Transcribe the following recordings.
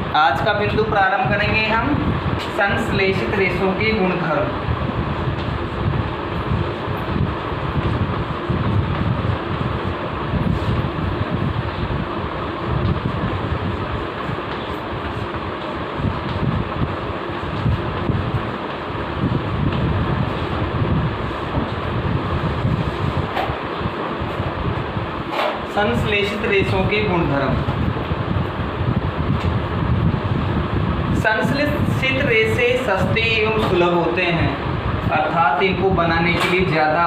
आज का बिंदु प्रारंभ करेंगे हम संश्लेषित रेशों के गुणधर्म। संश्लेषित रेशों के गुणधर्म। संश्लेषित रेशे सस्ते एवं सुलभ होते हैं, अर्थात इनको बनाने के लिए ज़्यादा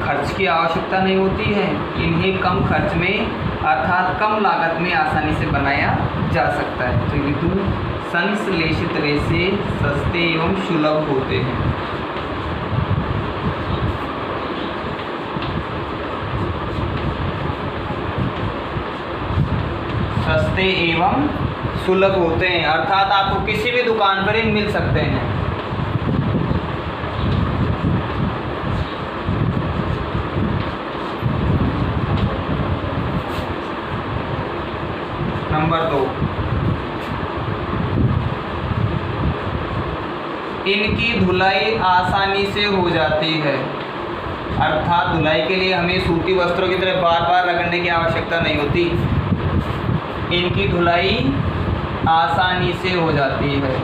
खर्च की आवश्यकता नहीं होती है। इन्हें कम खर्च में अर्थात कम लागत में आसानी से बनाया जा सकता है। तो बिंदु संश्लेषित रेशे सस्ते एवं सुलभ होते हैं। सस्ते एवं सुलभ होते हैं, अर्थात आपको किसी भी दुकान पर ही मिल सकते हैं। नंबर 2, इनकी धुलाई आसानी से हो जाती है, अर्थात धुलाई के लिए हमें सूती वस्त्रों की तरह बार बार रगड़ने की आवश्यकता नहीं होती। इनकी धुलाई आसानी से हो जाती है।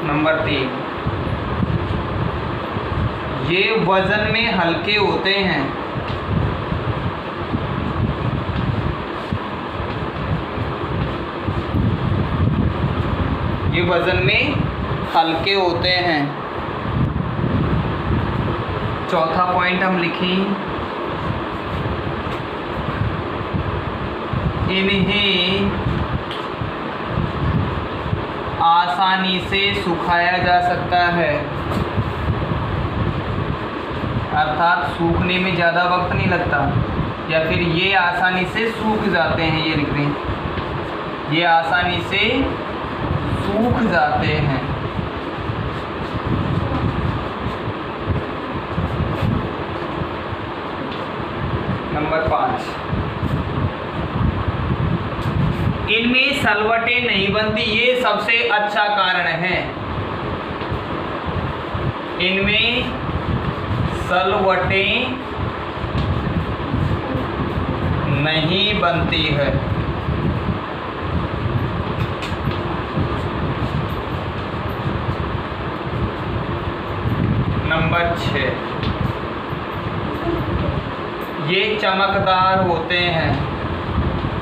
नंबर 3, ये वजन में हल्के होते हैं। ये वजन में हल्के होते हैं। चौथा पॉइंट हम लिखें, इन्हें आसानी से सुखाया जा सकता है, अर्थात सूखने में ज़्यादा वक्त नहीं लगता, या फिर ये आसानी से सूख जाते हैं। ये लिख दें, ये आसानी से सूख जाते हैं। नंबर 5, इनमें सलवटें नहीं बनती। ये सबसे अच्छा कारण है, इनमें सलवटें नहीं बनती है। नंबर 6, ये चमकदार होते हैं,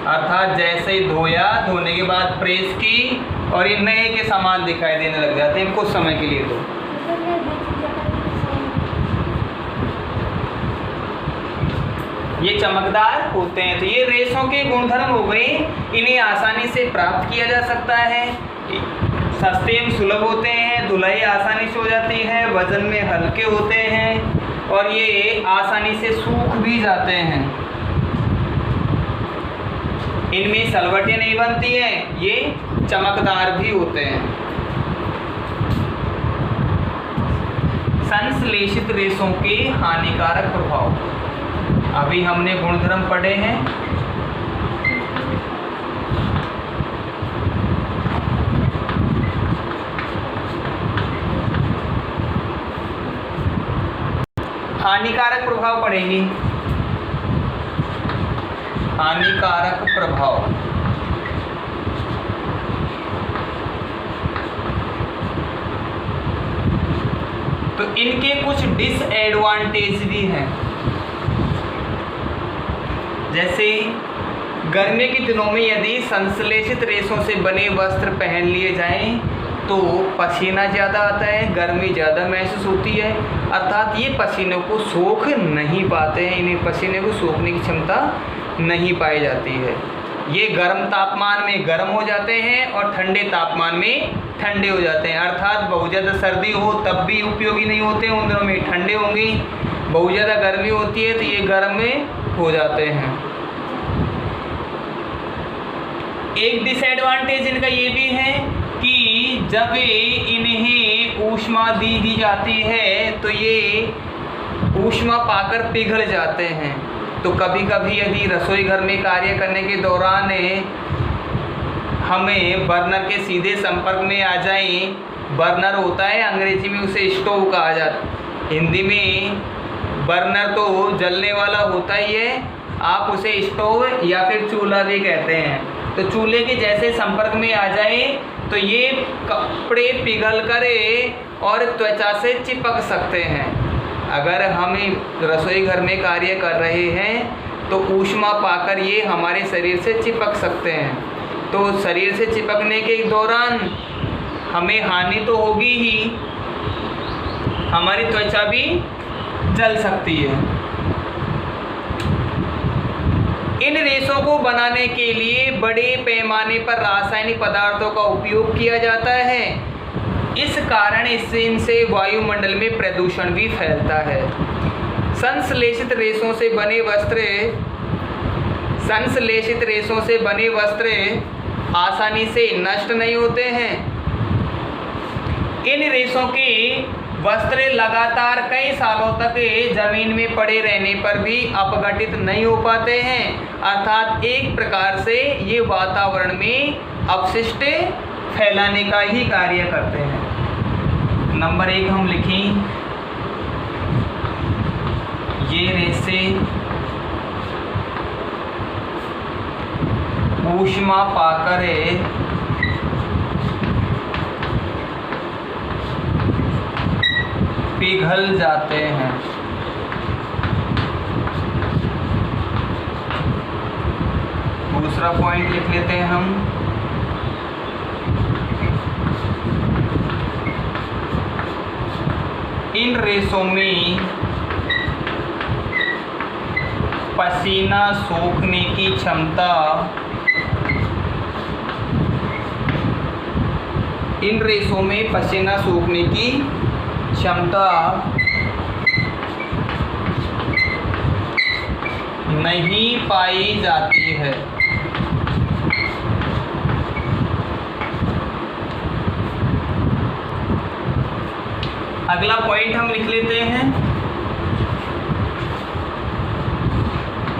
अर्थात जैसे ही धोया, धोने के बाद प्रेस की और ये नए के समान दिखाई देने लग जाते हैं कुछ समय के लिए। तो ये चमकदार होते हैं। तो ये रेशों के गुणधर्म हो गए। इन्हें आसानी से प्राप्त किया जा सकता है, सस्ते एवं सुलभ होते हैं, धुलाई आसानी से हो जाती है, वजन में हल्के होते हैं और ये आसानी से सूख भी जाते हैं। इनमें सलवटें नहीं बनती हैं, ये चमकदार भी होते हैं। संश्लेषित रेशों के हानिकारक प्रभाव। अभी हमने गुणधर्म पढ़े हैं। हानिकारक प्रभाव पढ़ेंगे। हानिकारक प्रभाव, तो इनके कुछ डिसएडवांटेज भी हैं। जैसे गर्मी के दिनों में यदि संश्लेषित रेशों से बने वस्त्र पहन लिए जाएं तो पसीना ज़्यादा आता है, गर्मी ज़्यादा महसूस होती है, अर्थात ये पसीने को सोख नहीं पाते हैं, इन्हें पसीने को सोखने की क्षमता नहीं पाई जाती है। ये गर्म तापमान में गर्म हो जाते हैं और ठंडे तापमान में ठंडे हो जाते हैं, अर्थात बहुत ज़्यादा सर्दी हो तब भी उपयोगी नहीं होते, उन दिनों में ठंडे होंगे। बहुत ज़्यादा गर्मी होती है तो ये गर्म में हो जाते हैं। एक डिसएडवांटेज इनका ये भी है कि जब इन्हें ऊष्मा दी जाती है तो ये ऊष्मा पाकर पिघल जाते हैं। तो कभी कभी यदि रसोई घर में कार्य करने के दौरान हमें बर्नर के सीधे संपर्क में आ जाएं, बर्नर होता है अंग्रेजी में उसे स्टोव कहा जाता है, हिंदी में बर्नर तो जलने वाला होता ही है, आप उसे स्टोव या फिर चूल्हा भी कहते हैं। तो चूल्हे के जैसे संपर्क में आ जाए तो ये कपड़े पिघल कर और त्वचा से चिपक सकते हैं। अगर हम रसोई घर में कार्य कर रहे हैं तो ऊष्मा पाकर ये हमारे शरीर से चिपक सकते हैं। तो शरीर से चिपकने के दौरान हमें हानि तो होगी ही, हमारी त्वचा भी जल सकती है। इन रेशों को बनाने के लिए बड़े पैमाने पर रासायनिक पदार्थों का उपयोग किया जाता है। इस कारण इनसे वायुमंडल में प्रदूषण भी फैलता है। संश्लेषित रेशों से बने वस्त्र आसानी से नष्ट नहीं होते हैं। इन रेशों के वस्त्र लगातार कई सालों तक जमीन में पड़े रहने पर भी अपघटित नहीं हो पाते हैं, अर्थात एक प्रकार से ये वातावरण में अपशिष्ट फैलाने का ही कार्य करते हैं। नंबर 1 हम लिखें, ये रेशे ऊष्मा पाकर पिघल जाते हैं। दूसरा पॉइंट लिख लेते हैं हम, इन रेशों में पसीना सोखने की क्षमता नहीं पाई जाती है। अगला पॉइंट हम लिख लेते हैं,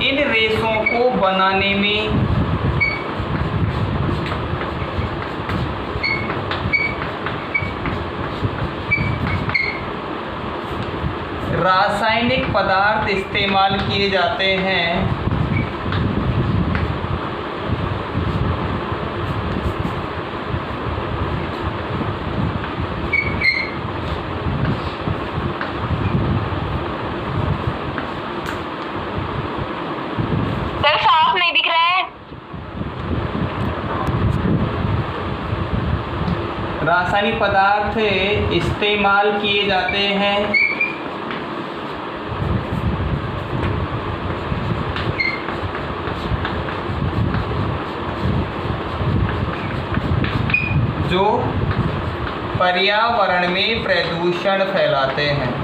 इन रेशों को बनाने में रासायनिक पदार्थ इस्तेमाल किए जाते हैं। सर साफ नहीं दिख रहा है। रासायनिक पदार्थ इस्तेमाल किए जाते हैं जो पर्यावरण में प्रदूषण फैलाते हैं।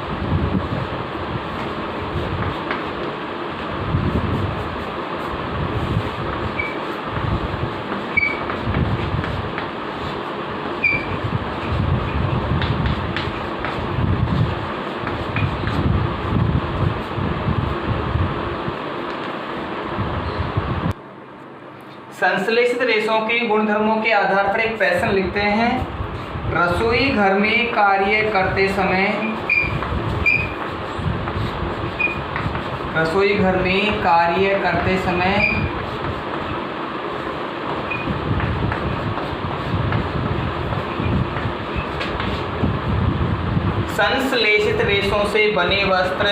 संश्लेषित रेशों के गुणधर्मों के आधार पर एक प्रश्न लिखते हैं। रसोई घर में कार्य करते समय संश्लेषित रेशों से बने वस्त्र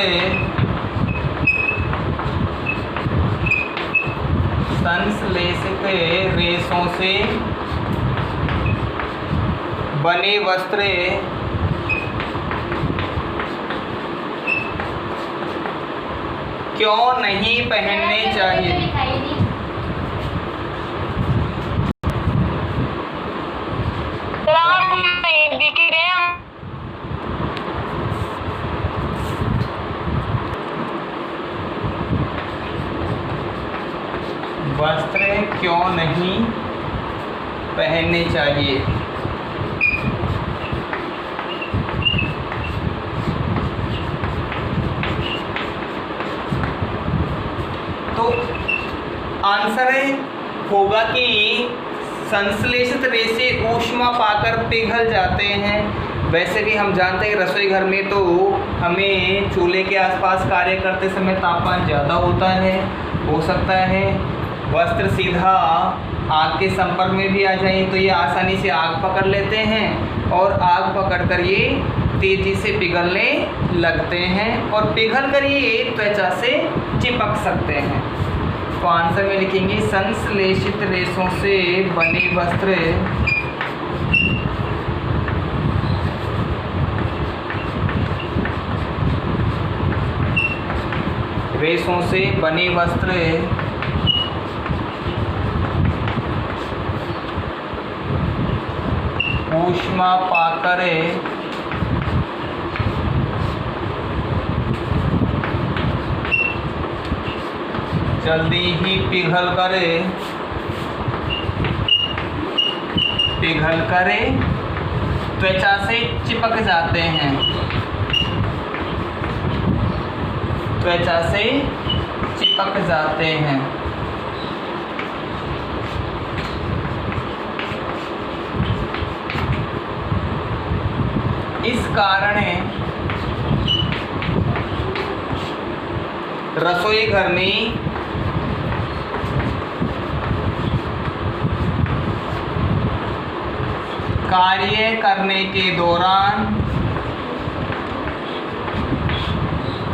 क्यों नहीं पहनने चाहिए? वस्त्र क्यों नहीं पहनने चाहिए? आंसर होगा कि संश्लेषित रेशे ऊष्मा पाकर पिघल जाते हैं। वैसे भी हम जानते हैं रसोई घर में तो हमें चूल्हे के आसपास कार्य करते समय तापमान ज़्यादा होता है, हो सकता है वस्त्र सीधा आग के संपर्क में भी आ जाए तो ये आसानी से आग पकड़ लेते हैं और आग पकड़कर ये तेज़ी से पिघलने लगते हैं और पिघल कर ये त्वचा से चिपक सकते हैं। तो आंसर में लिखेंगे संश्लेषित रेशों से बने वस्त्र रेशों से बने वस्त्र ऊष्मा पाकर जल्दी ही पिघल कर त्वचा से चिपक जाते हैं, त्वचा से चिपक जाते हैं। इस कारण रसोई घर में कार्य करने के दौरान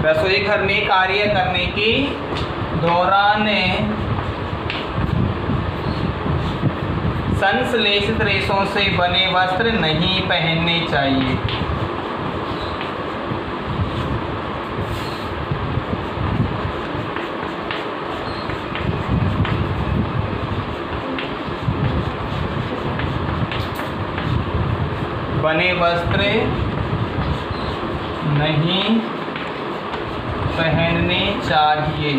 रसोई घर में कार्य करने के दौरान संश्लेषित रेशों से बने वस्त्र नहीं पहनने चाहिए। बने वस्त्र नहीं पहनने चाहिए।